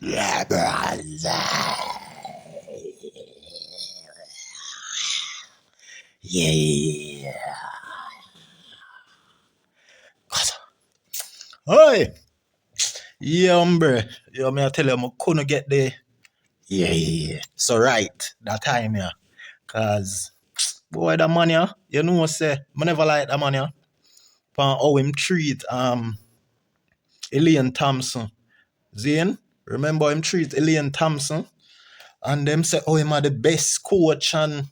Yeah, brother. Yeah. Hey, yeah, hombre. Yo, me I tell you, I couldn't get there. Yeah. So right, that time, yeah. Cause boy, that man, yeah, you know what say, I never like that man, yeah. For how him treat Elaine Thompson. Zane, remember him treat Elaine Thompson? And them say, oh, him are the best coach and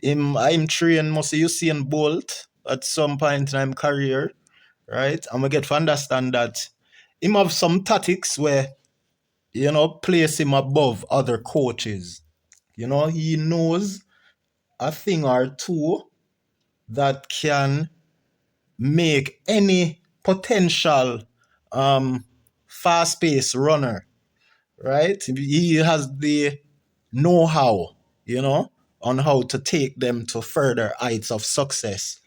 I'm trained must Usain Bolt at some point in his career, right? And we get to understand that him have some tactics where, place him above other coaches. He knows a thing or two that can make any potential fast-paced runner, right? He has the know-how, on how to take them to further heights of success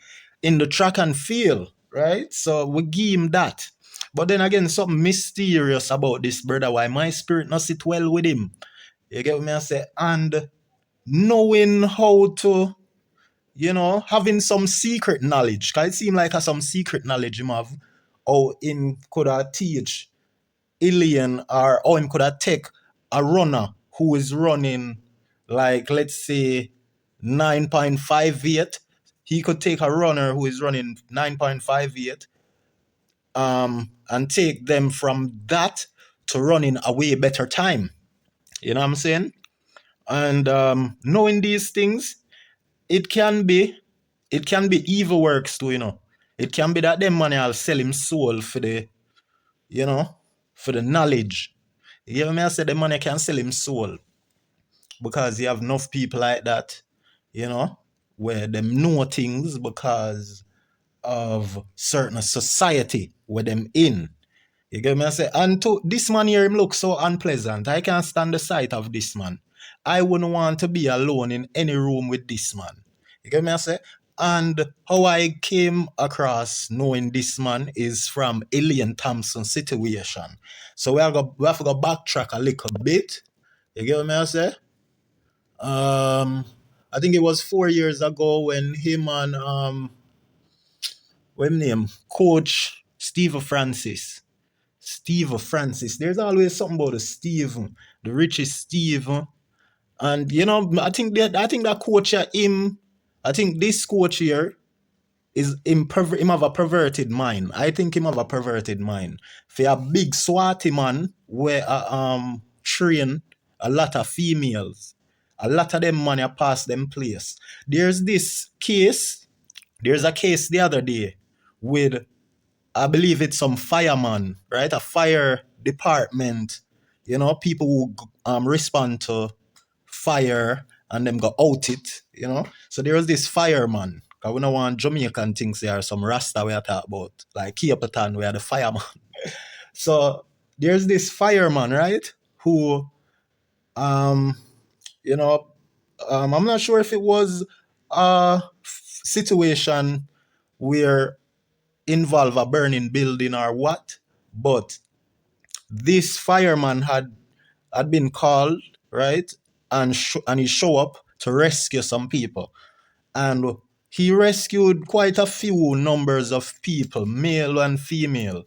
in the track and field, right? So we give him that. But then again, something mysterious about this brother, why my spirit not sit well with him. You get what me I say? And knowing how to, having some secret knowledge. Cause it seem like some secret knowledge him have, how him could have teach Elaine or how him could have take a runner who is running like, let's say, 9.58. He could take a runner who is running 9.58 and take them from that to running a way better time. You know what I'm saying? And knowing these things, it can be evil works too, It can be that them money will sell him soul for the, for the knowledge. You hear me? I said the money can sell him soul because you have enough people like that, where them know things because of certain society where them in. You get me? I say, and to this man here, him look so unpleasant. I can't stand the sight of this man. I wouldn't want to be alone in any room with this man. You get me? I say, and how I came across knowing this man is from Elaine Thompson situation. So we have to go backtrack a little bit. You get me? I say, I think it was 4 years ago when him and what him name, Coach Steve Francis. Steve Francis. There's always something about the Steve, the Richie Steve. And I think that coach here, I think this coach here is him have a perverted mind. I think him have a perverted mind. For a big swatty man where train a lot of females. A lot of them money are past them place. There's a case the other day with, I believe it's some fireman, right? A fire department, people who respond to fire and them go out it, So there was this fireman. Because we don't want Jamaican things there, some Rasta we are talking about, like Kiapatan, we are the fireman. So there's this fireman, right? Who, I'm not sure if it was a situation where involve a burning building or what, but this fireman had been called, right, and he show up to rescue some people, and he rescued quite a few numbers of people, male and female,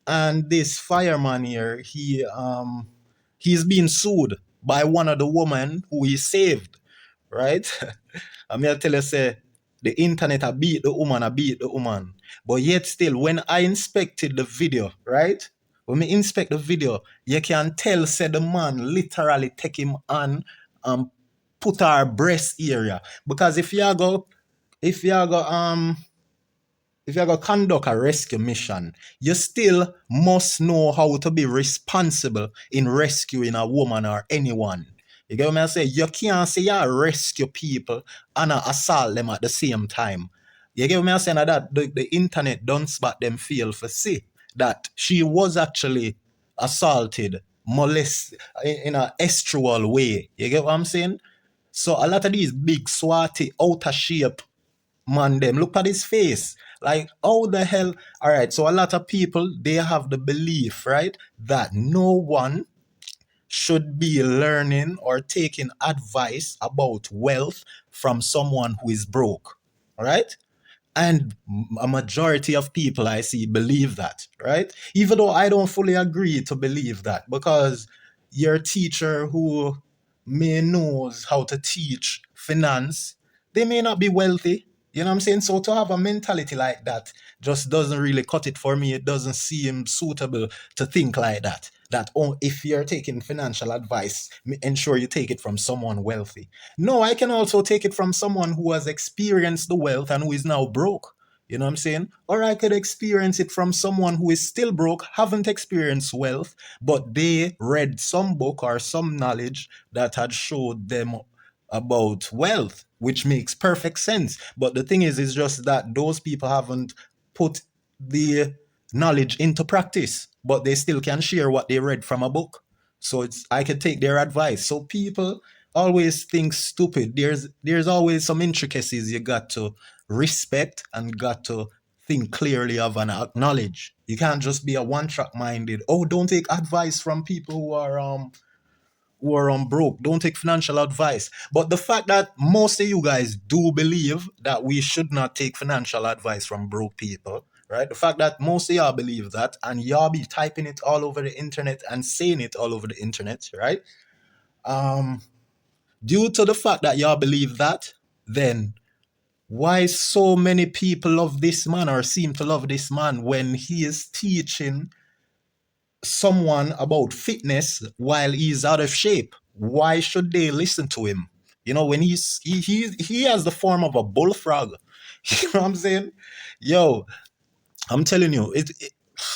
and this fireman here, he's being sued by one of the women who he saved, right? I'm here to tell you, say, the internet I beat the woman. But yet still, when I inspected the video, right? When we inspect the video, you can tell, say, the man literally take him on and put our breast area. Because if you go conduct a rescue mission, you still must know how to be responsible in rescuing a woman or anyone. You get what I say? You can't say you rescue people and assault them at the same time. You get what I saying? That the internet don't spot them feel for see that she was actually assaulted, molested in an estual way. You get what I'm saying? So a lot of these big, swatty, out of shape man them, look at his face. Like, how the hell? All right, so a lot of people, they have the belief, right, that no one should be learning or taking advice about wealth from someone who is broke. All right? And a majority of people I see believe that, right? Even though I don't fully agree to believe that, because your teacher who may knows how to teach finance, they may not be wealthy. You know what I'm saying? So to have a mentality like that just doesn't really cut it for me. It doesn't seem suitable to think like that. That, oh, if you're taking financial advice, ensure you take it from someone wealthy. No, I can also take it from someone who has experienced the wealth and who is now broke. You know what I'm saying? Or I could experience it from someone who is still broke, haven't experienced wealth, but they read some book or some knowledge that had showed them about wealth, which makes perfect sense. But the thing is just that those people haven't put the knowledge into practice, but they still can share what they read from a book. So it's I could take their advice. So people always think stupid. There's always some intricacies you got to respect and got to think clearly of and acknowledge. You can't just be a one-track minded. Oh, don't take advice from people who are broke. Don't take financial advice. But the fact that most of you guys do believe that we should not take financial advice from broke people, right? The fact that most of y'all believe that and y'all be typing it all over the internet and saying it all over the internet, right? Due to the fact that y'all believe that, then why so many people love this man or seem to love this man when he is teaching someone about fitness while he's out of shape? Why should they listen to him? You know, when he has the form of a bullfrog. You know what I'm saying? Yo, I'm telling you,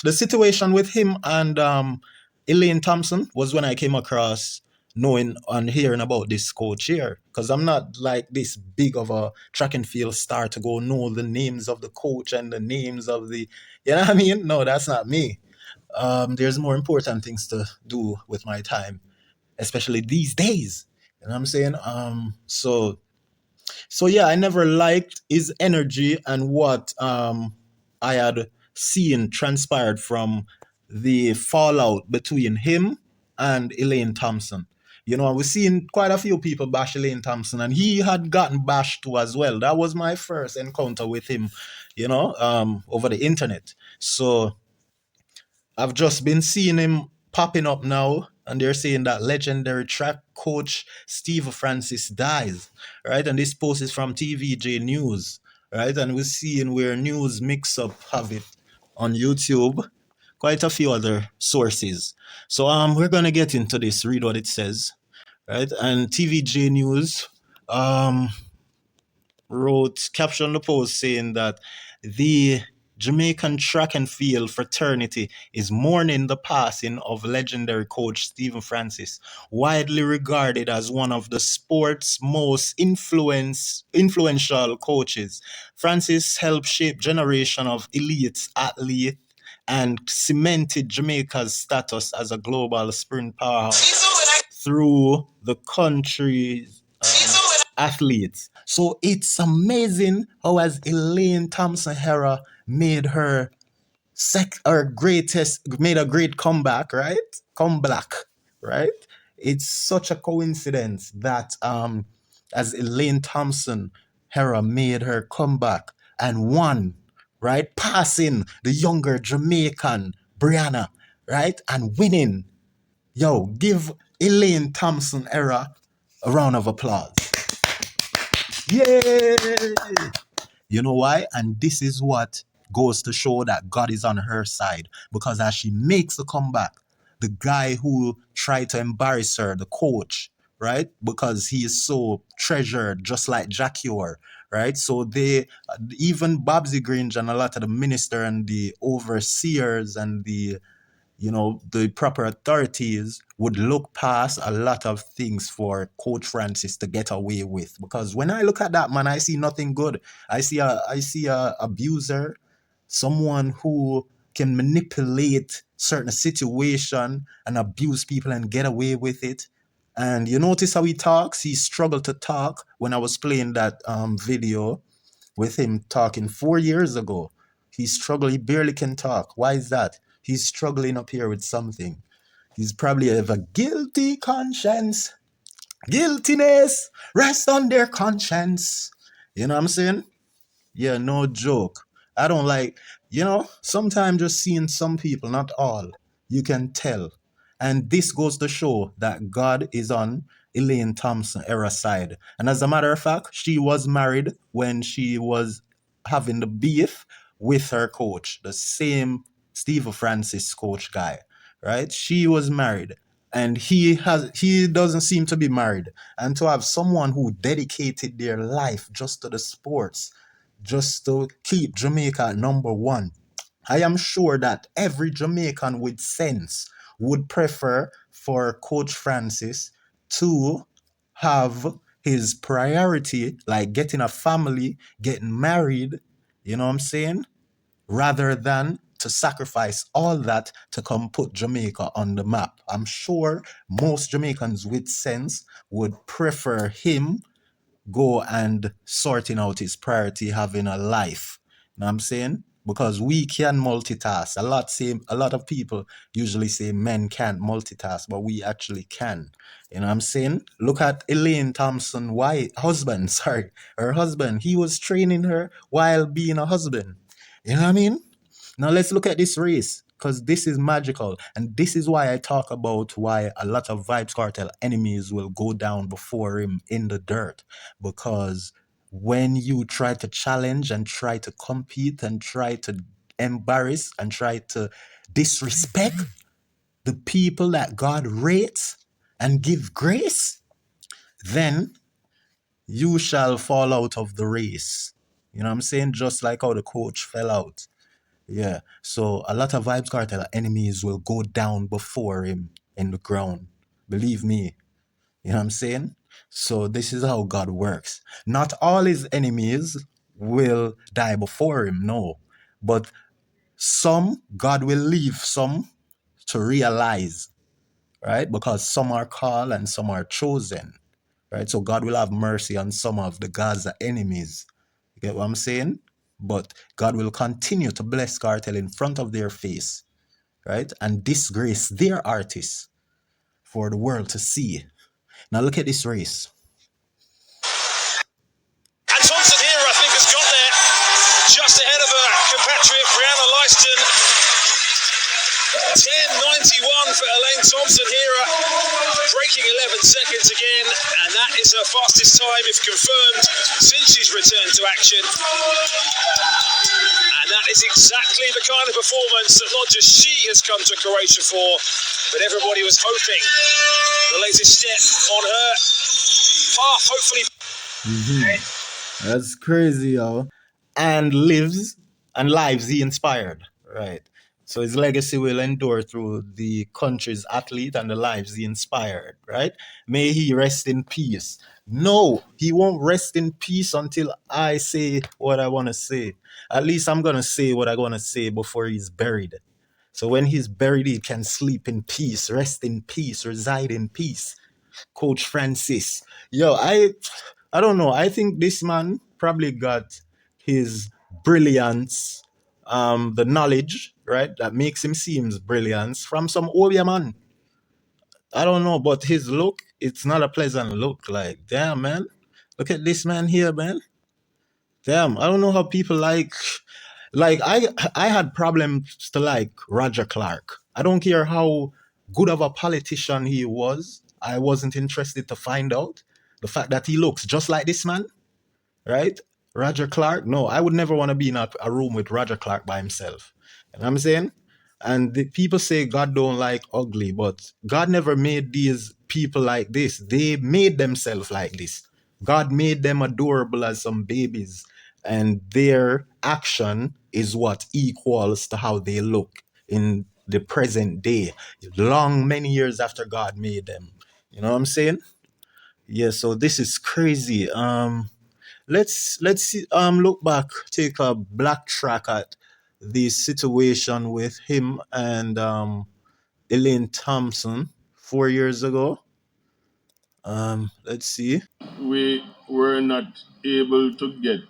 the situation with him and Elaine Thompson was when I came across knowing and hearing about this coach here. Because I'm not like this big of a track and field star to go know the names of the coach and the names of the, you know what I mean? No, that's not me. There's more important things to do with my time, especially these days. You know what I'm saying? So yeah, I never liked his energy and what I had seen transpired from the fallout between him and Elaine Thompson. You know, we've seen quite a few people bash Elaine Thompson, and he had gotten bashed too as well. That was my first encounter with him, you know, over the internet. So I've just been seeing him popping up now, and they're saying that legendary track coach Steve Francis dies, right? And this post is from TVJ News, right? And we're seeing where News Mix Up have it on YouTube, quite a few other sources. So we're gonna get into this, read what it says, right? And TVJ News wrote caption the post saying that the Jamaican track and field fraternity is mourning the passing of legendary coach Stephen Francis, widely regarded as one of the sport's most influential coaches. Francis helped shape generation of elite athletes and cemented Jamaica's status as a global sprint powerhouse through the country's athletes. So it's amazing how as Elaine Thompson Hera made her made a great comeback, right? Comeback, right? It's such a coincidence that as Elaine Thompson Hera made her comeback and won, right? Passing the younger Jamaican Brianna, right? And winning. Yo, give Elaine Thompson Hera a round of applause. Yay! You know why? And this is what goes to show that God is on her side. Because as she makes the comeback, the guy who tried to embarrass her, the coach, right? Because he is so treasured, just like Jacquior, right? So they, even Babsy Grange and a lot of the minister and the overseers and the the proper authorities would look past a lot of things for Coach Francis to get away with. Because when I look at that man, I see nothing good. I see a abuser, someone who can manipulate certain situation and abuse people and get away with it. And you notice how he talks? He struggled to talk when I was playing that video with him talking 4 years ago. He struggled, he barely can talk. Why is that? He's struggling up here with something. He's probably have a guilty conscience. Guiltiness rest on their conscience. You know what I'm saying? Yeah, no joke. I don't like, sometimes just seeing some people, not all, you can tell. And this goes to show that God is on Elaine Thompson era side. And as a matter of fact, she was married when she was having the beef with her coach, the same Steve Francis coach guy, right? She was married. And he doesn't seem to be married. And to have someone who dedicated their life just to the sports, just to keep Jamaica at number one. I am sure that every Jamaican with sense would prefer for Coach Francis to have his priority, like getting a family, getting married, you know what I'm saying? Rather than to sacrifice all that to come put Jamaica on the map. I'm sure most Jamaicans with sense would prefer him go and sorting out his priority, having a life. You know what I'm saying? Because we can multitask. A lot of people usually say men can't multitask, but we actually can. You know what I'm saying? Look at Elaine Thompson, husband, sorry, her husband. He was training her while being a husband. You know what I mean? Now let's look at this race because this is magical. And this is why I talk about why a lot of Vybz Kartel enemies will go down before him in the dirt. Because when you try to challenge and try to compete and try to embarrass and try to disrespect the people that God rates and give grace, then you shall fall out of the race. You know what I'm saying? Just like how the coach fell out. Yeah. So a lot of Vybz Kartel enemies will go down before him in the ground. Believe me. You know what I'm saying? So this is how God works. Not all his enemies will die before him, no. But some, God will leave some to realize, right? Because some are called and some are chosen, right? So God will have mercy on some of the Gaza enemies. You get what I'm saying? But God will continue to bless Kartel in front of their face, right? And disgrace their artists for the world to see. Now look at this race. And Thompson here, I think, has got there just ahead of her compatriot Brianna Leiston. 10.91 for Elaine Thompson here, breaking 11 seconds again, and that is her fastest time, if confirmed, since she's returned to action. And that is exactly the kind of performance that not just she has come to Croatia for, but everybody was hoping the latest step on her path, hopefully. That's crazy, yo. And lives he inspired, right? So his legacy will endure through the country's athlete and the lives he inspired, right? May he rest in peace. No, he won't rest in peace until I say what I want to say. At least I'm going to say what I want to say before he's buried. So when he's buried, he can sleep in peace, rest in peace, reside in peace. Coach Francis. Yo, I don't know. I think this man probably got his brilliance, the knowledge, right, that makes him seems brilliance from some Obia man. I don't know, but his look, it's not a pleasant look. Like, damn, man. Look at this man here, man. Damn, I don't know how people like I had problems to like Roger Clark. I don't care how good of a politician he was. I wasn't interested to find out. The fact that he looks just like this man, right? Roger Clark. No, I would never want to be in a room with Roger Clark by himself. You know what I'm saying? And the people say God don't like ugly, but God never made these people like this. They made themselves like this. God made them adorable as some babies, and their action is what equals to how they look in the present day, long many years after God made them. You know what I'm saying? Yeah, so this is crazy. Let's see, look back, take a black track at the situation with him and Elaine Thompson 4 years ago. Let's see. We were not able to get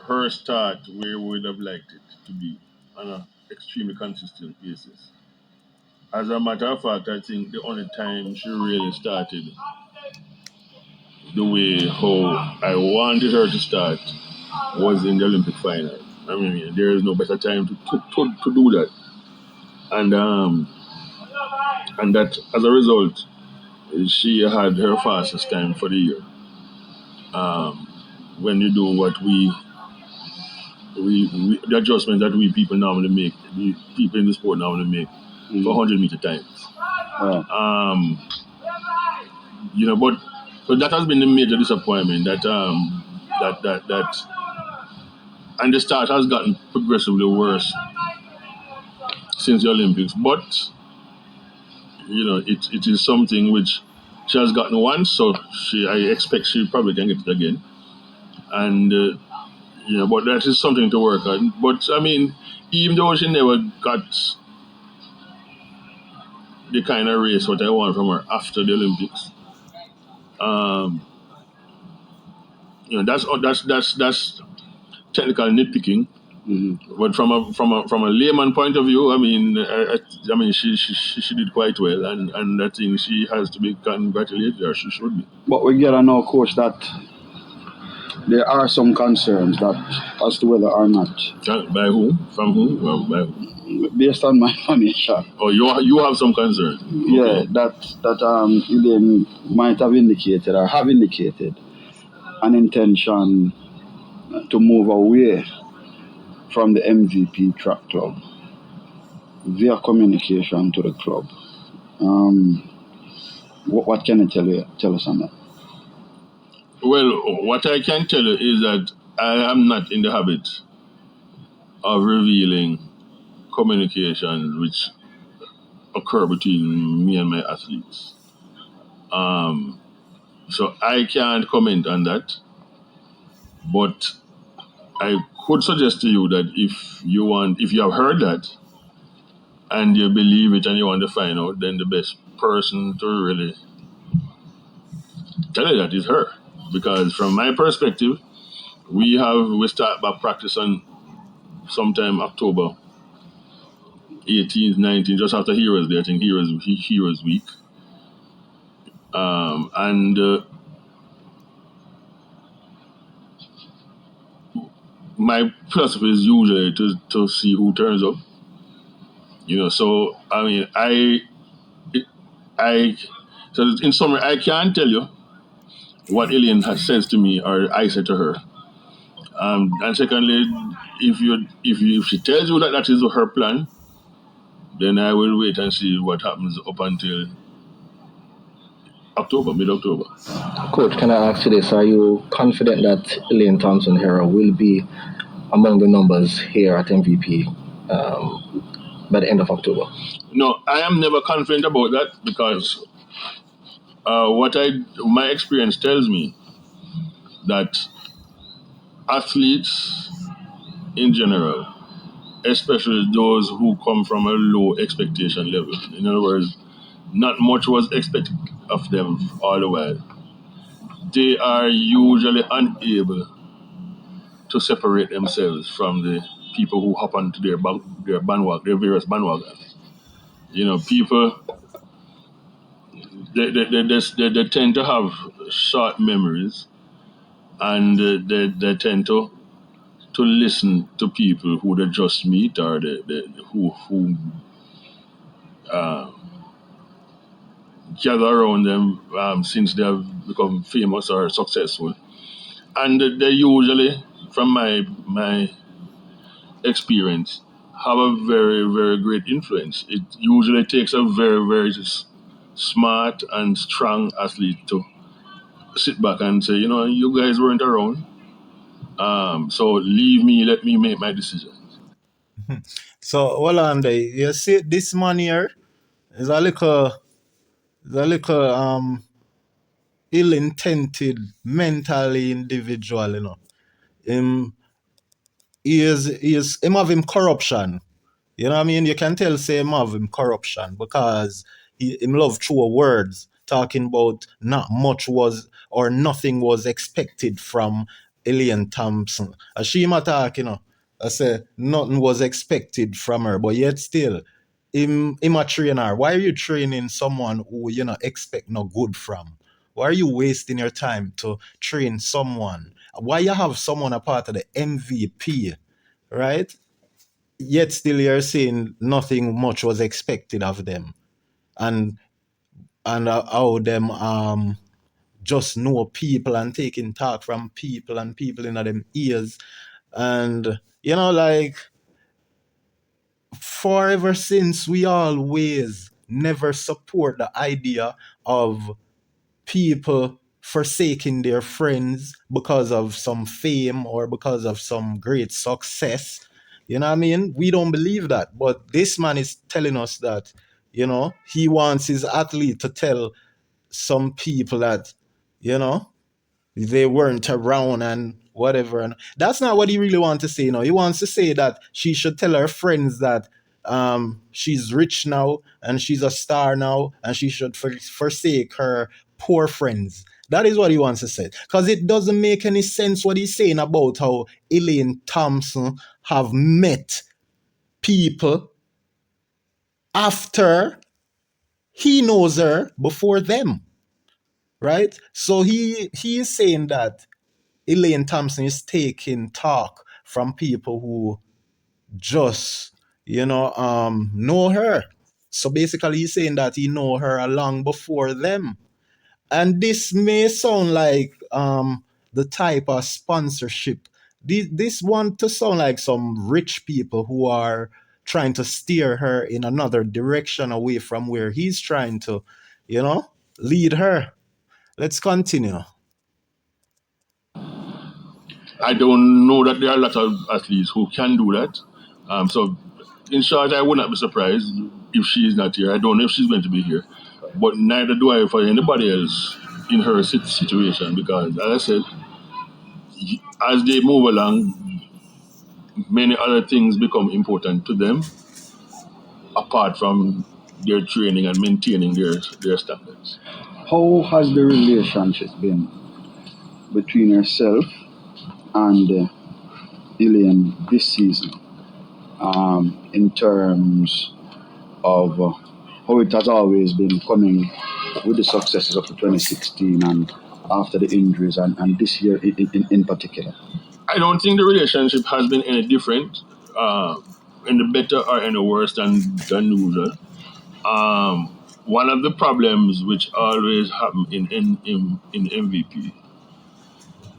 her start where we would have liked it to be on an extremely consistent basis. As a matter of fact, I think the only time she really started the way how I wanted her to start was in the Olympic final. I mean, there is no better time to do that. And that as a result, she had her fastest time for the year. Um, when you do what the adjustments that we people normally make, the people in the sport normally make for 100-meter times. Oh. But that has been the major disappointment that and the start has gotten progressively worse since the Olympics. But it is something which she has gotten once, so I expect she probably can get it again. And but that is something to work on. But I mean, even though she never got the kind of race what I want from her after the Olympics, that's technical nitpicking. Mm-hmm. But from a layman point of view, I mean, she did quite well, and I think she has to be congratulated, or she should be. But we get to know, coach, that there are some concerns that as to whether or not. By whom? From whom? Well, by whom? Based on my information. Oh, you have some concern. Yeah, Okay. that Elaine might have indicated or have indicated an intention to move away from the MVP track club via communication to the club. What can you tell us on that? Well, what I can tell you is that I am not in the habit of revealing communications which occur between me and my athletes. So I can't comment on that. But I could suggest to you that if you have heard that and you believe it and you want to find out, then the best person to really tell you that is her. Because from my perspective, we start back practice on sometime October 18th, 19th, just after Heroes Day. I think Heroes Week. My philosophy is usually to see who turns up. So I mean, so in summary, I can't tell you what Elaine says to me or I said to her. And secondly, if she tells you that is her plan, then I will wait and see what happens up until mid-October. Coach, can I ask you this? Are you confident that Elaine Thompson here will be among the numbers here at MVP by the end of October? No, I am never confident about that because my experience tells me that athletes in general, especially those who come from a low expectation level, in other words, not much was expected of them all the while, they are usually unable to separate themselves from the people who hop onto their various bandwagons. People, they tend to have short memories, and they tend to listen to people who they just meet or who gather around them since they have become famous or successful. And they usually, from my experience, have a very, very great influence. It usually takes a very, very smart and strong athlete to sit back and say, you guys weren't around. So let me make my decision. So hold on there. You see this man here is a little ill-intended mentally individual. Him him have him corruption. You know what I mean? You can tell say him have him corruption because him love true words, talking about not much was or nothing was expected from Elaine Thompson. As she talk, I say nothing was expected from her, but yet still him a trainer. Why are you training someone who you know expect no good from? Why are you wasting your time to train someone? Why you have someone a part of the MVP, right? Yet still you're saying nothing much was expected of them, and how them just know people and taking talk from people and people in them ears, and you know like forever since we always never support the idea of people forsaking their friends because of some fame or because of some great success. You know what I mean? We don't believe that. But this man is telling us that, you know, he wants his athlete to tell some people that, you know, they weren't around and whatever. And that's not what he really wants to say. You know, he wants to say that she should tell her friends that she's rich now and she's a star now and she should forsake her poor friends. That is what he wants to say. Because it doesn't make any sense what he's saying about how Elaine Thompson have met people after he knows her before them. Right? So he is saying that Elaine Thompson is taking talk from people who just, know her. So basically, he's saying that he know her long before them. And this may sound like the type of sponsorship. This want to sound like some rich people who are trying to steer her in another direction away from where he's trying to, lead her. Let's continue. I don't know that there are a lot of athletes who can do that. So, in short, I would not be surprised if she is not here. I don't know if she's going to be here, but neither do I for anybody else in her situation because, as I said, as they move along, many other things become important to them apart from their training and maintaining their standards. How has the relationship been between yourself and Elaine this season in terms of how it has always been coming with the successes of the 2016 and after the injuries and this year in particular? I don't think the relationship has been any different, in the better or any worse than usual. One of the problems which always happen in MVP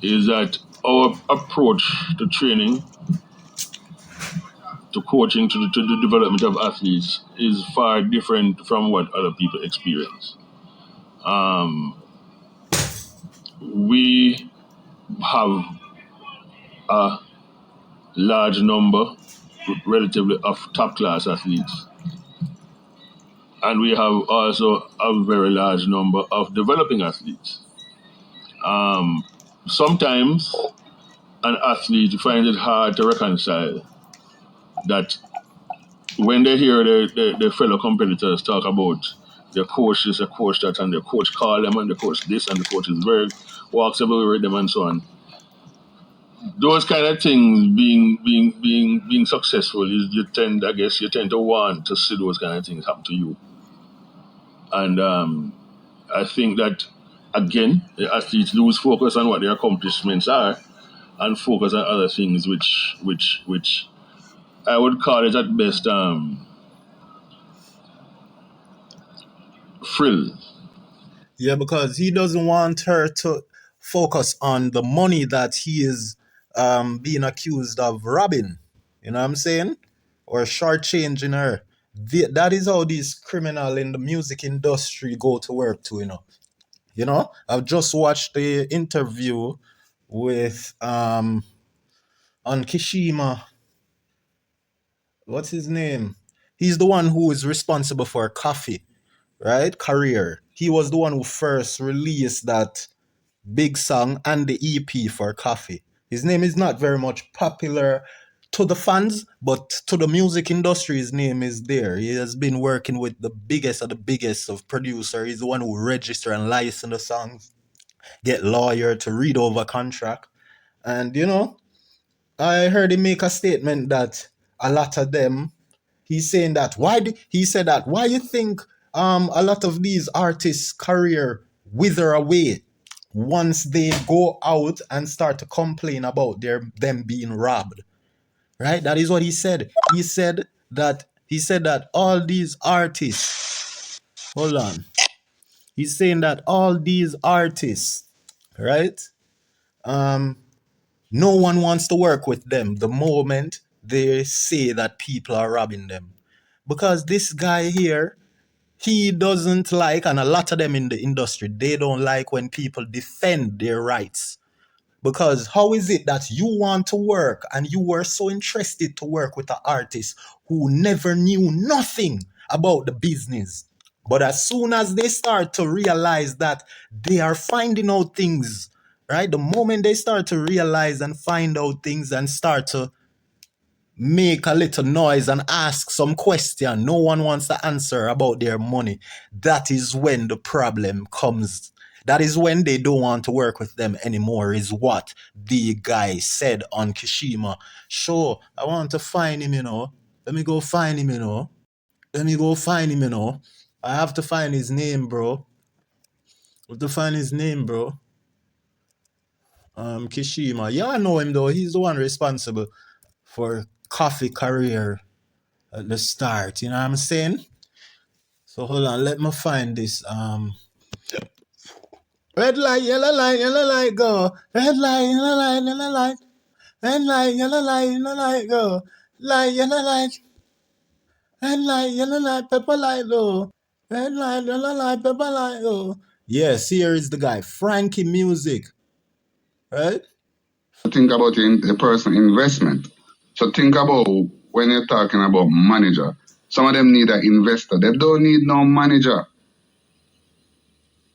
is that our approach to training, to coaching, to the development of athletes is far different from what other people experience. Um, we have a large number, relatively, of top class athletes, and we have also a very large number of developing athletes. Um, Sometimes an athlete finds it hard to reconcile that when they hear their fellow competitors talk about their coach this, their coach that, and their coach call them, and the coach this, and the coach is very walks everywhere with them, and so on. Those kind of things being successful is you tend to want to see those kind of things happen to you, and I think that again the athletes lose focus on what their accomplishments are and focus on other things which I would call it at best frill. Yeah, because he doesn't want her to focus on the money that he is being accused of robbing. You know what I'm saying? Or shortchanging her. That is how these criminals in the music industry go to work too, you know. I've just watched the interview with on Kishima. What's his name? He's the one who is responsible for Coffee, right? Career. He was the one who first released that big song and the EP for Coffee. His name is not very much popular to the fans, but to the music industry, his name is there. He has been working with the biggest of the biggest of producer. He's the one who register and license the songs, get lawyer to read over contract. And I heard him make a statement that a lot of them He's saying that he said that why you think a lot of these artists' career wither away once they go out and start to complain about them being robbed. Right? That is what he said. He said that all these artists, hold on. He's saying that all these artists, right? No one wants to work with them the moment they say that people are robbing them. Because this guy here, he doesn't like, and a lot of them in the industry, they don't like when people defend their rights. Because how is it that you want to work and you were so interested to work with an artist who never knew nothing about the business? But as soon as they start to realize that they are finding out things, right? The moment they start to realize and find out things and start to make a little noise and ask some question no one wants to answer about their money, that is when the problem comes. That is when they don't want to work with them anymore, is what the guy said on Kishima. Sure, I want to find him, Let me go find him, I have to find his name, bro. Kishima. Yeah, I know him, though. He's the one responsible for Coffee career at the start, you know what I'm saying? So hold on, let me find this. Red light, yellow light, go. Red light, yellow light, yellow light. Red light, yellow light, go. Light, yellow light. Red light, yellow light, pepper light, go. Red light, yellow light, pepper light, go. Yes, here is the guy, Frankie Music. Right? Think about the person investment. So think about when you're talking about manager. Some of them need an investor. They don't need no manager.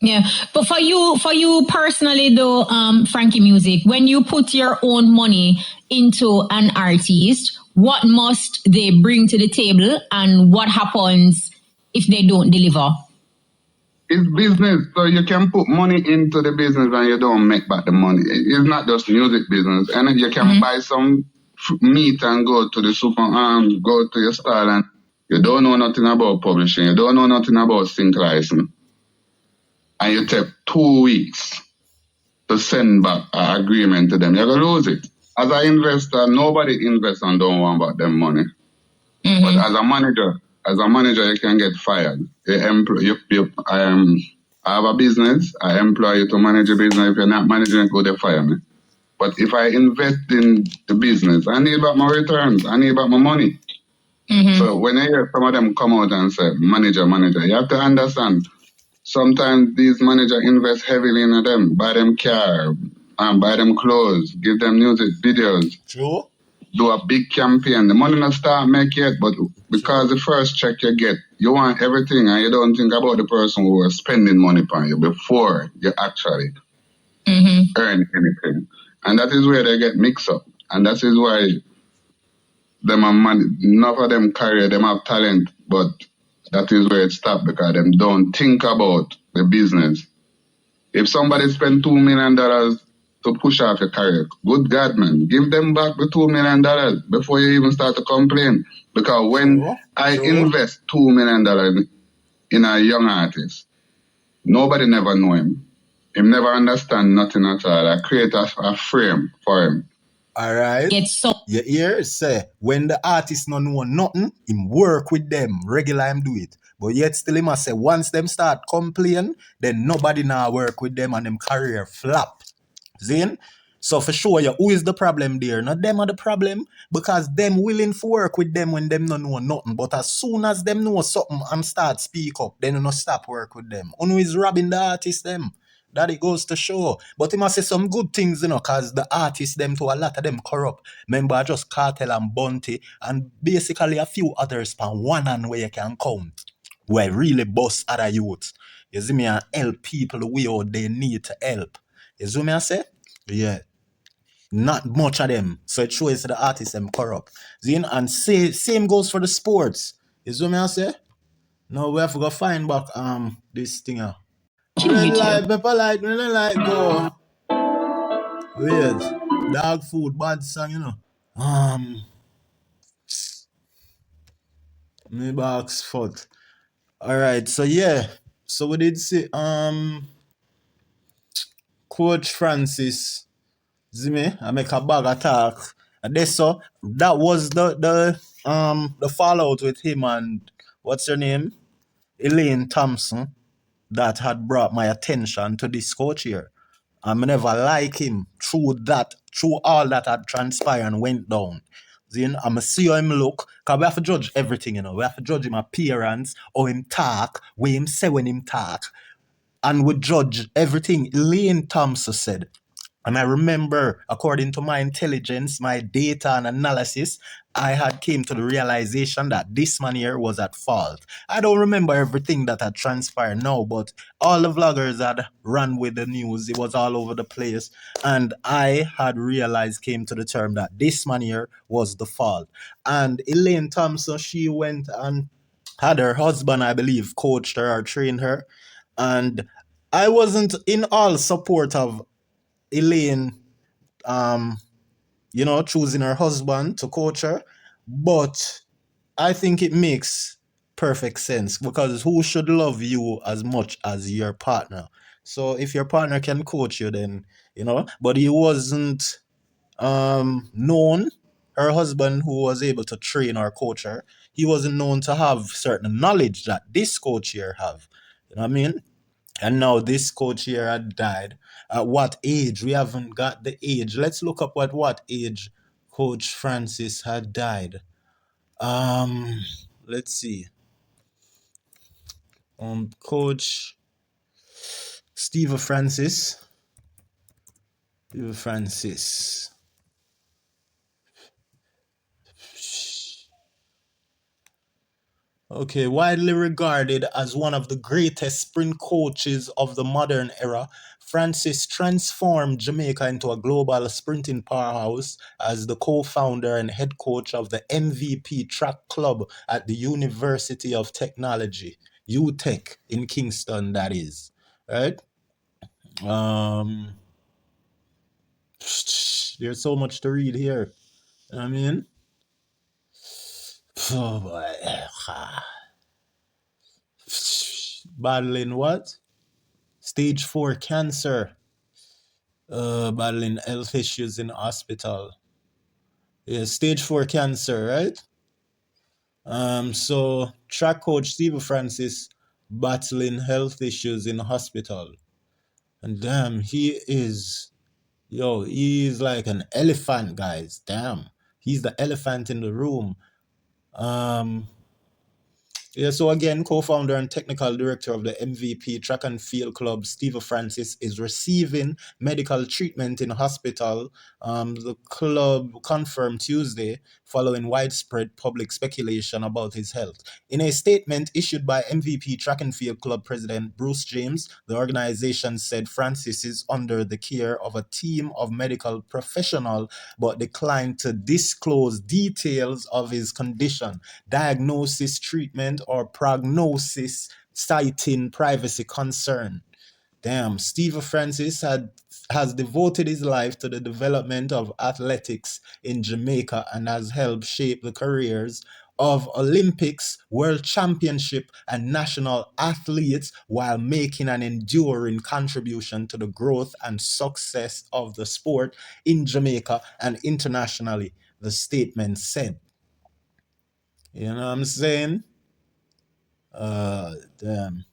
Yeah, but for you personally though, Frankie Music, when you put your own money into an artist, what must they bring to the table and what happens if they don't deliver? It's business, so you can put money into the business and you don't make back the money. It's not just music business, and you can buy some meat and go to the super, go to your stall, and you don't know nothing about publishing, you don't know nothing about sync license, and you take 2 weeks to send back an agreement to them. You're gonna lose it. As an investor, nobody invests and don't want back them money. But as a manager, you can get fired. I have a business. I employ you to manage a business. If you're not managing it, go they fire me. But if I invest in the business, I need back my returns. I need back my money. So when I hear some of them come out and say, manager, you have to understand, sometimes these managers invest heavily in them, buy them car, buy them clothes, give them music videos. True. Do a big campaign. The money not start make yet, but because the first check you get, you want everything and you don't think about the person who is spending money on you before you actually earn anything. And that is where they get mixed up. And that is why them are money. Enough of them career, them have talent, but that is where it stops because them don't think about the business. If somebody spend $2 million to push off your career, good God, man, give them back the $2 million before you even start to complain. Because when I invest $2 million in a young artist, nobody never know him. Him never understand nothing at all. I create a frame for him. All right. It's so You hear? Say, when the artist no know nothing, him work with them. Regular him do it. But yet still him a say, once them start complain, then nobody now work with them and them career flop. Zin? So for sure, who is the problem there? Not them are the problem, because them willing to work with them when them no know nothing. But as soon as them know something and start speak up, then you no stop work with them. Who is robbing the artist them? That it goes to show. But he must say some good things, because the artists, them to a lot of them corrupt. Remember, just Kartel and Bounty, and basically a few others pan one hand where you can count, where really boss other youths. You see me, and help people the way out they need to help. You see me, I say? Yeah. Not much of them. So it shows the artists them corrupt. See, and same goes for the sports. You see me, I say? Now we have to go find back this thing. Red light, pepper light, red light, go. Weird. Dog food, bad song, Me box foot. All right, so yeah. So we did see Coach Francis Zime, I make a bag attack. And this so that was the fallout with him and what's her name? Elaine Thompson that had brought my attention to this coach here. I never like him through all that had transpired and went down. Then I'm see how him look, cause we have to judge everything, you know. We have to judge him appearance, how him talk, what him say when him talk, and we judge everything Elaine Thompson said. And I remember, according to my intelligence, my data and analysis, I had came to the realization that this man here was at fault. I don't remember everything that had transpired now, but all the vloggers had run with the news. It was all over the place. And I had realized, came to the term that this man here was the fault. And Elaine Thompson, she went and had her husband, I believe, coached her or trained her. And I wasn't in all support of Elaine, choosing her husband to coach her, but I think it makes perfect sense because who should love you as much as your partner? So if your partner can coach you, then but he wasn't known. Her husband, who was able to train or coach her, he wasn't known to have certain knowledge that this coach here have. You know what I mean? And now this coach here had died. At what age? We haven't got the age. Let's look up at what age Coach Francis had died. Let's see. Coach Steve Francis. Steve Francis. Okay, widely regarded as one of the greatest sprint coaches of the modern era, Francis transformed Jamaica into a global sprinting powerhouse as the co-founder and head coach of the MVP track club at the University of Technology, UTech in Kingston, that is. Right? There's so much to read here. I mean, oh boy. Battling what? Stage 4 cancer. Battling health issues in hospital. Yeah, stage 4 cancer, right? So track coach Steve Francis battling health issues in hospital. And damn, he is like an elephant, guys. Damn. He's the elephant in the room. So again, co-founder and technical director of the MVP Track and Field Club, Steve Francis, is receiving medical treatment in hospital. The club confirmed Tuesday following widespread public speculation about his health. In a statement issued by MVP Track and Field Club President Bruce James, the organization said Francis is under the care of a team of medical professionals, but declined to disclose details of his condition, diagnosis, treatment, or prognosis, citing privacy concern. Damn, Steve Francis has devoted his life to the development of athletics in Jamaica and has helped shape the careers of Olympics, World Championship, and national athletes while making an enduring contribution to the growth and success of the sport in Jamaica and internationally, the statement said. You know what I'm saying? Damn.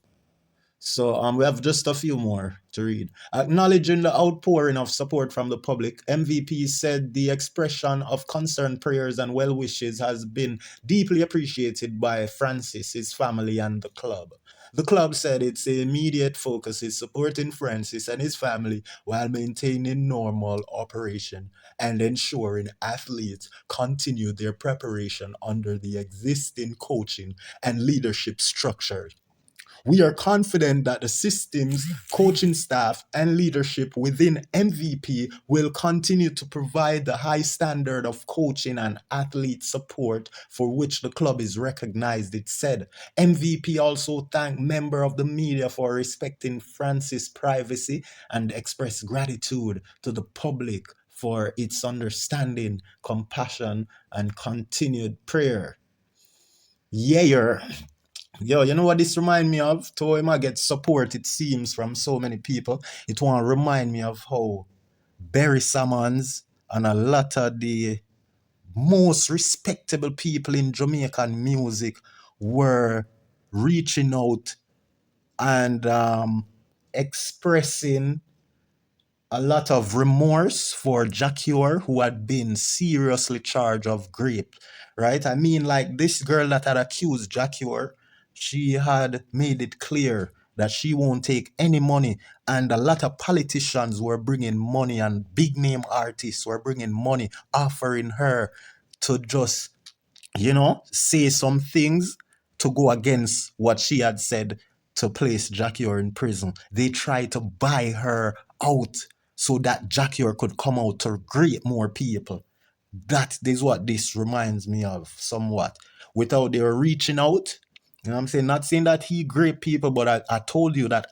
So we have just a few more to read. Acknowledging the outpouring of support from the public, MVP said the expression of concern, prayers, and well wishes has been deeply appreciated by Francis, his family, and the club. The club said its immediate focus is supporting Francis and his family while maintaining normal operation and ensuring athletes continue their preparation under the existing coaching and leadership structures. We are confident that the systems, coaching staff, and leadership within MVP will continue to provide the high standard of coaching and athlete support for which the club is recognized, it said. MVP also thanked members of the media for respecting Francis' privacy and expressed gratitude to the public for its understanding, compassion, and continued prayer. Yeah, yo, you know what this remind me of? To him I get support, it seems, from so many people. It want to remind me of how Barry Sammons and a lot of the most respectable people in Jamaican music were reaching out and expressing a lot of remorse for Jacquior, who had been seriously charged of rape, right? I mean, like this girl that had accused Jacquior, she had made it clear that she won't take any money. And a lot of politicians were bringing money and big name artists were bringing money, offering her to just say some things to go against what she had said to place Jacquior in prison. They tried to buy her out so that Jacquior could come out to greet more people. That is what this reminds me of somewhat. Without they were reaching out, you know what I'm saying? Not saying that he great people, but I told you that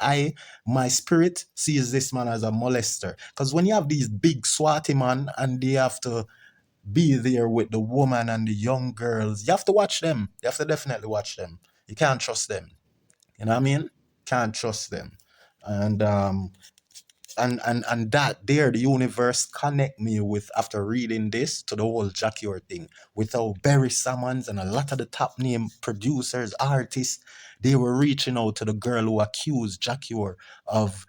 my spirit sees this man as a molester. Because when you have these big swatty man and they have to be there with the woman and the young girls. You have to watch them. You have to definitely watch them. You can't trust them. You know what I mean? Can't trust them. And that there, the universe connect me with, after reading this, to the whole Jacquior thing. Without Barry Sammons and a lot of the top name producers, artists, they were reaching out to the girl who accused Jacquior of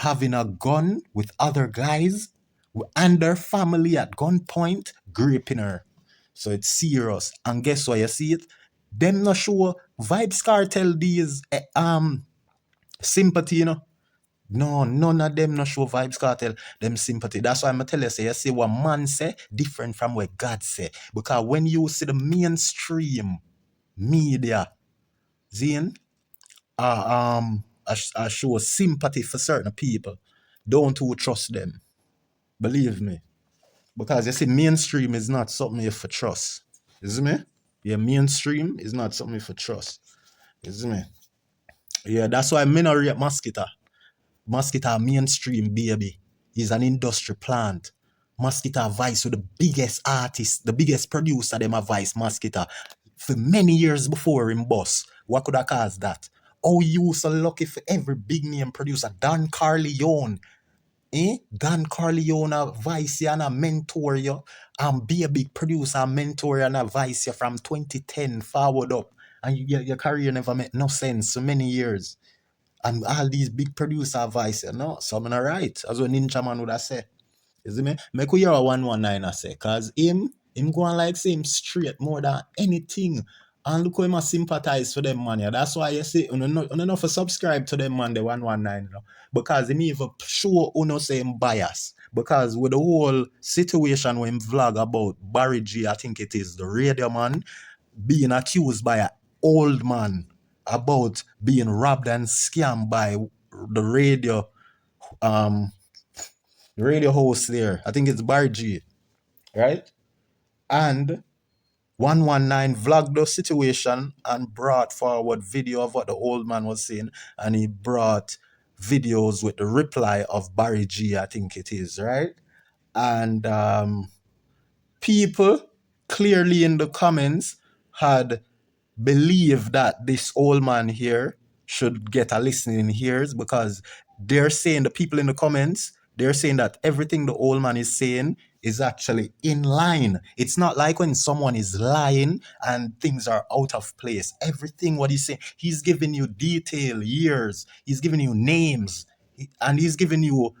having a gun with other guys and their family at gunpoint, gripping her. So it's serious. And guess what? You see it? Them not sure Vybz Kartel these sympathy, No, none of them not show Vybz Kartel them sympathy. That's why I'm tell you, you see what man say different from what God say. Because when you see the mainstream media, Zine, I show sympathy for certain people. Don't you trust them. Believe me. Because you see, mainstream is not something you for trust. You see me? Yeah, mainstream is not something you for trust. You see me? Yeah, that's why me not rate Mosquito. Mosquito mainstream, baby. He's an industry plant. Mosquito Vice with the biggest artist, the biggest producer them a Vice Mosquito for many years before him boss. What could have caused that? Oh, you so lucky for every big name producer. Don Carleone. Dan Corleone advice you and a mentor you and be a big producer and mentor and advice you from 2010 forward up. And your career never made no sense for many years. And all these big producer advice you, no, so I'm not right. As what Ninja Man would have said. You see me? Make we hear a 119 I say, cause him go on like say him straight more than anything. And look how him a sympathize for them man. Yeah. That's why you see, you know for subscribe to them man, the 119, because him even show say him bias. Because with the whole situation when him vlog about Barry G, I think it is the radio man, being accused by an old man about being robbed and scammed by the um radio host there. I think it's Barry G, right? And 119 vlogged the situation and brought forward video of what the old man was saying, and he brought videos with the reply of Barry G, I think it is, right? And people clearly in the comments had believed that this old man here should get a listening ears, because they're saying, the people in the comments, they're saying that everything the old man is saying is actually in line. It's not like when someone is lying and things are out of place. Everything what he's saying, he's giving you detail, years, he's giving you names, and he's giving you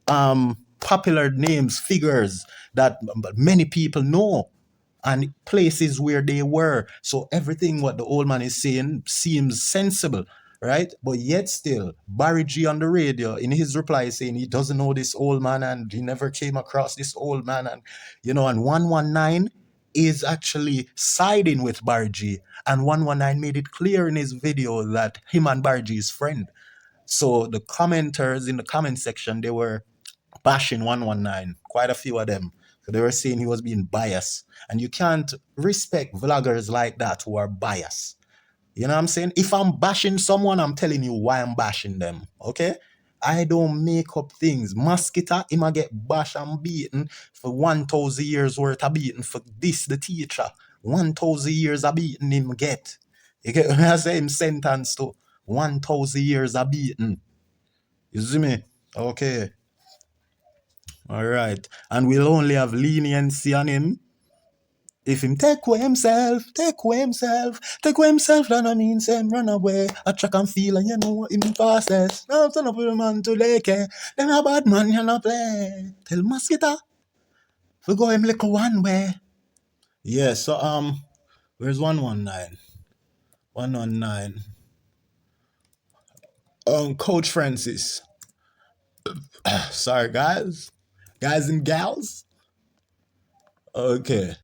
popular names, figures that many people know, and places where they were. So everything what the old man is saying seems sensible, right? But yet still, Barry G on the radio in his reply is saying he doesn't know this old man and he never came across this old man, and and 119 is actually siding with Barry G, and 119 made it clear in his video that him and Barry G is friend. So the commenters in the comment section, they were bashing 119, quite a few of them. So they were saying he was being biased. And you can't respect vloggers like that who are biased. You know what I'm saying? If I'm bashing someone, I'm telling you why I'm bashing them. Okay? I don't make up things. Mosquito, him a get bashed and beaten for 1,000 years worth of beaten for this, the teacher. 1,000 years of beating him get. You get what I say? Him sentenced to 1,000 years of beating. You see me? Okay. All right. And we'll only have leniency on him if him take away himself, that no means him run away. A track and feel and you know him process. Now turn up with a man to lake. Them a bad man you no play. Tell mosquito, we go him little one way. Yeah, so where's 119? 119. Coach Francis. Sorry guys. Guys and gals. Okay.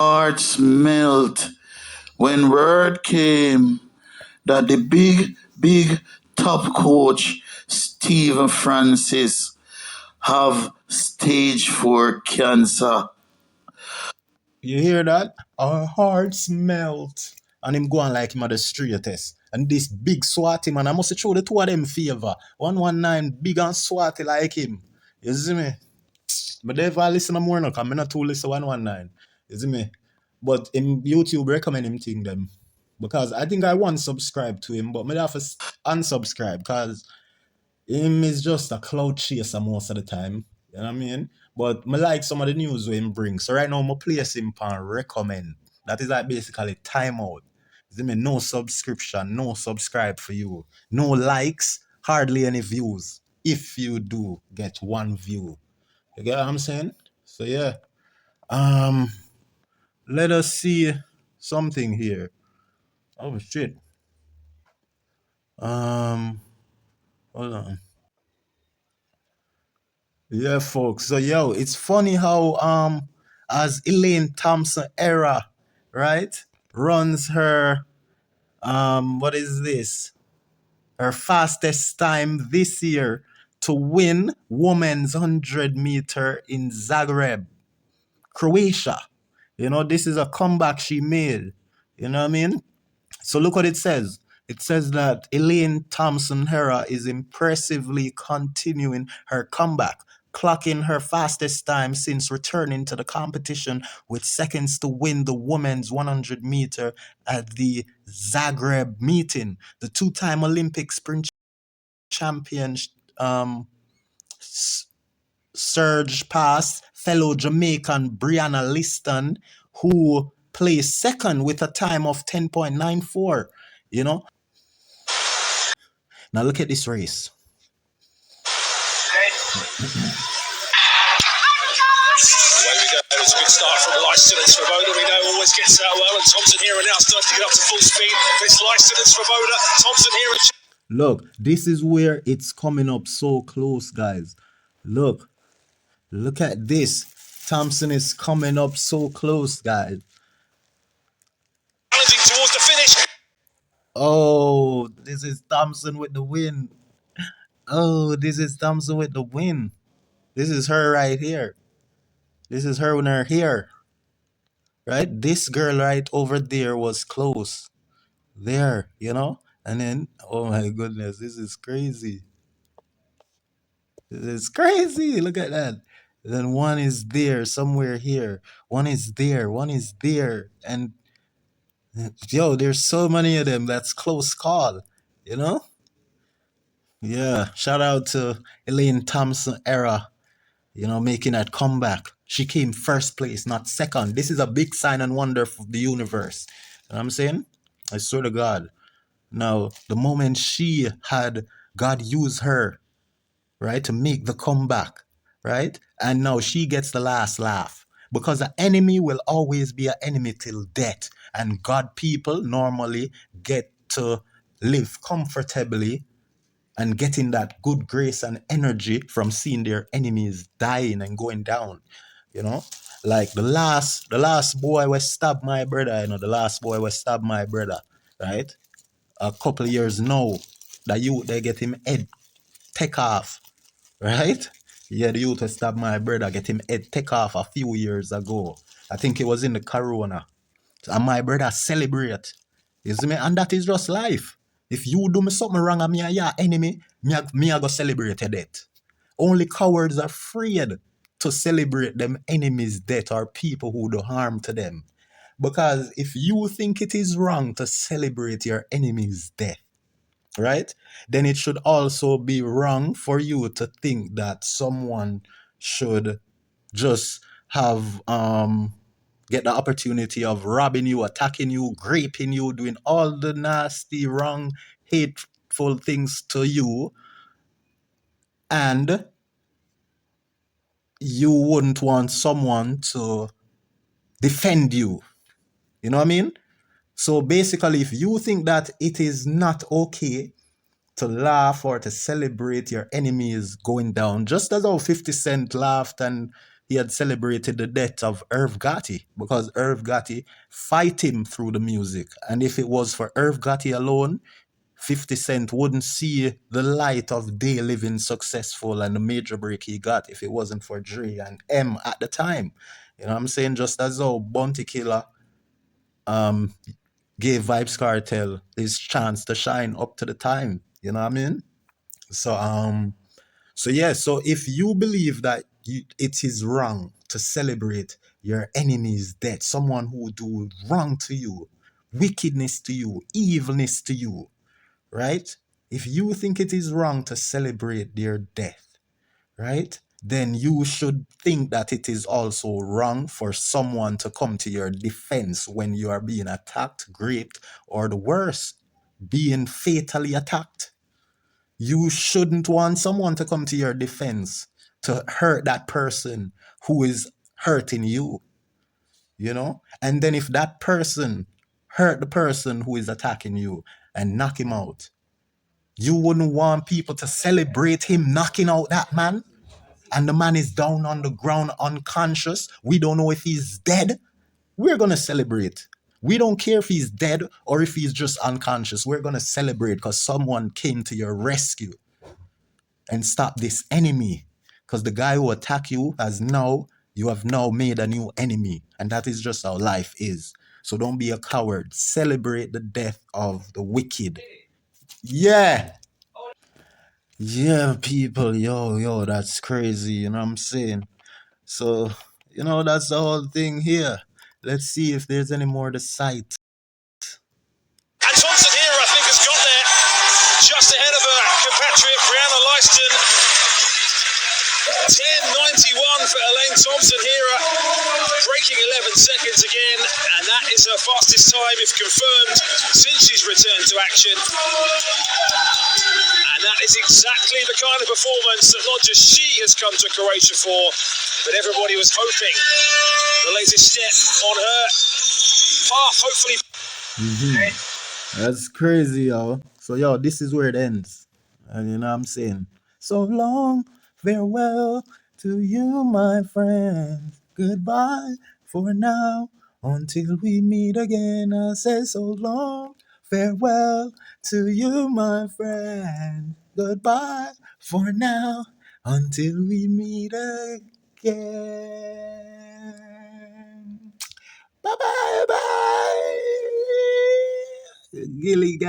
Hearts melt when word came that the big top coach Stephen Francis have stage 4 cancer. You hear that? Our hearts melt. And him going like him at the straightest. And this big swatty man, I must show the two of them favor. 119 big and swatty like him. You see me? But if I listen to more now, because I'm not too listen 119. You see me? But in YouTube recommend him thing them. Because I think I once subscribed to him, but I have to unsubscribe because him is just a cloud chaser most of the time. You know what I mean? But I like some of the news we him bring. So right now I place him on recommend. That is like basically timeout. See me? No subscription, no subscribe for you. No likes, hardly any views. If you do get one view. You get what I'm saying? So yeah. Let us see something here. Oh shit. Hold on. Yeah, folks. So yo, it's funny how as Elaine Thompson era, right, runs her what is this? Her fastest time this year to win women's 100-meter in Zagreb, Croatia. You know, this is a comeback she made. You know what I mean? So look what it says. It says that Elaine Thompson Hera is impressively continuing her comeback, clocking her fastest time since returning to the competition with seconds to win the women's 100-meter at the Zagreb meeting. The two-time Olympic sprint champion surged past fellow Jamaican Brianna Liston, who placed second with a time of 10.94. You know? Now look at this race. Away we go. It's a good start from Leicester and Svoboda. We know always gets out well. And Thompson here and now starting to get up to full speed. It's Leicester and Svoboda. Thompson here and... Look, this is where it's coming up so close, guys. Look at this. Thompson is coming up so close, guys. Challenging towards the finish. Oh, this is Thompson with the win. Oh, this is Thompson with the win. This is her right here. This is her when her here. Right? This girl right over there was close. There, you know? And then, oh my goodness, this is crazy. This is crazy. Look at that. Then one is there, somewhere here. One is there. One is there. And yo, there's so many of them. That's close call. You know? Yeah. Shout out to Elaine Thompson era, you know, making that comeback. She came first place, not second. This is a big sign and wonder for the universe. You know what I'm saying? I swear to God. Now, the moment she had God use her, right, to make the comeback, right? And now she gets the last laugh. Because an enemy will always be an enemy till death. And God people normally get to live comfortably and getting that good grace and energy from seeing their enemies dying and going down. You know? Like the last boy was stabbed my brother, you know, the last boy was stabbed my brother, right? A couple of years now, the youth, they get him head take off, right? Yeah, the youth stabbed my brother, get him head take off a few years ago. I think it was in the corona. And my brother celebrate. You see me? And that is just life. If you do me something wrong and me are your enemy, me a go celebrate your death. Only cowards are afraid to celebrate them enemies' death or people who do harm to them. Because if you think it is wrong to celebrate your enemy's death, right, then it should also be wrong for you to think that someone should just have get the opportunity of robbing you, attacking you, raping you, doing all the nasty, wrong, hateful things to you, and you wouldn't want someone to defend you. You know what I mean? So basically, if you think that it is not okay to laugh or to celebrate your enemies going down, just as how 50 Cent laughed and he had celebrated the death of Irv Gotti, because Irv Gotti fight him through the music. And if it was for Irv Gotti alone, 50 Cent wouldn't see the light of day living successful and the major break he got if it wasn't for Dre and M at the time. You know what I'm saying? Just as how Bounty Killer gave Vybz Kartel his chance to shine up to the time. You know what I mean? So yeah, so if you believe that it is wrong to celebrate your enemy's death, someone who do wrong to you, wickedness to you, evilness to you, right? If you think it is wrong to celebrate their death, right, then you should think that it is also wrong for someone to come to your defense when you are being attacked, raped, or the worst, being fatally attacked. You shouldn't want someone to come to your defense to hurt that person who is hurting you, you know? And then if that person hurt the person who is attacking you and knock him out, you wouldn't want people to celebrate him knocking out that man, and the man is down on the ground unconscious. We don't know if he's dead. We're going to celebrate. We don't care if he's dead or if he's just unconscious. We're going to celebrate because someone came to your rescue and stop this enemy. Because the guy who attacked you you have now made a new enemy. And that is just how life is. So don't be a coward. Celebrate the death of the wicked. Yeah. Yeah, people. Yo, that's crazy. You know what I'm saying? So, that's the whole thing here. Let's see if there's any more to cite. And Thompson here, I think, has got there just ahead of her compatriot Brianna Leiston. 10.91 for Elaine Thompson here, breaking 11 seconds again, and that is her fastest time, if confirmed, since she's returned to action. And that is exactly the kind of performance that not just she has come to Croatia for, but everybody was hoping. The latest step on her path, hopefully. That's crazy, yo. So, this is where it ends. And you know what I'm saying? So long, farewell to you, my friend. Goodbye for now, until we meet again. I say so long, farewell to you, my friend. Goodbye for now, until we meet again. Bye bye bye. Gilly